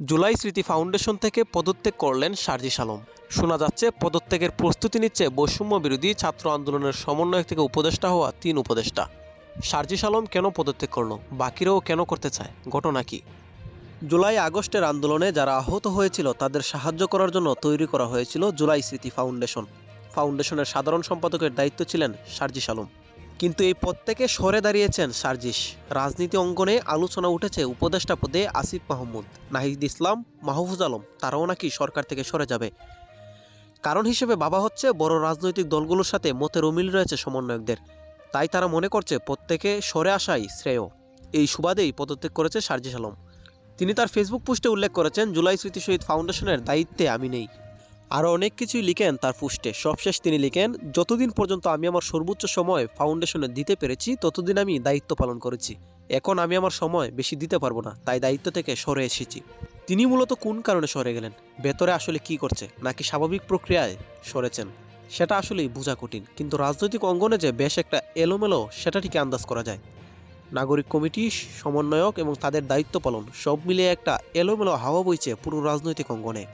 জুলাই স্মৃতি ফাউন্ডেশন থেকে পদত্যাগ করলেন সার্জিস আলম। শোনা যাচ্ছে পদত্যাগের প্রস্তুতি নিচ্ছে বৈষম্য বিরোধী ছাত্র আন্দোলনের সমন্বয়ক থেকে উপদেষ্টা হওয়া 3 উপদেষ্টা। সার্জিস আলম কেন পদত্যাগ করল, বাকিরাও কেন করতে চায়, ঘটনা কি? জুলাই আগস্টের আন্দোলনে যারা আহত হয়েছিল তাদের সাহায্য করার জন্য তৈরি করা হয়েছিল জুলাই স্মৃতি ফাউন্ডেশন। ফাউন্ডেশনের সাধারণ সম্পাদকের দায়িত্ব ছিলেন সার্জিস আলম। কিন্তু এই পদ থেকে সরে দাঁড়িয়েছেন সার্জিস। রাজনীতি অঙ্গনে আলোচনা উঠেছে উপদেষ্টা পদে আসিফ মাহমুদ, নাহিদ ইসলাম, মাহফুজ আলম তারাও নাকি সরকার থেকে সরে যাবে। কারণ হিসেবে ভাবা হচ্ছে বড় রাজনৈতিক দলগুলোর সাথে মতের অমিল রয়েছে সমন্বয়কদের। তাই তারা মনে করছে পদ থেকে সরে আসাই শ্রেয়। এই সুবাদেই পদত্যাগ করেছে সার্জিস আলম। তিনি তার ফেসবুক পোস্টে উল্লেখ করেছেন, জুলাই স্মৃতি শহীদ ফাউন্ডেশনের দায়িত্বে আমি নেই। আরও অনেক কিছুই লিখেন তার পোস্টে। সবশেষ তিনি লিখেন, যতদিন পর্যন্ত আমি আমার সর্বোচ্চ সময় ফাউন্ডেশনে দিতে পেরেছি ততদিন আমি দায়িত্ব পালন করেছি। এখন আমি আমার সময় বেশি দিতে পারবো না, তাই দায়িত্ব থেকে সরে এসেছি। তিনি মূলত কোন কারণে সরে গেলেন, ভেতরে আসলে কি করছে, নাকি স্বাভাবিক প্রক্রিয়ায় সরেছেন, সেটা আসলেই বোঝা কঠিন। কিন্তু রাজনৈতিক অঙ্গনে যে বেশ একটা এলোমেলো, সেটা ঠিক আন্দাজ করা যায়। নাগরিক কমিটি, সমন্বয়ক এবং তাদের দায়িত্ব পালন সব মিলিয়ে একটা এলোমেলো হাওয়া বইছে পুরো রাজনৈতিক অঙ্গনে।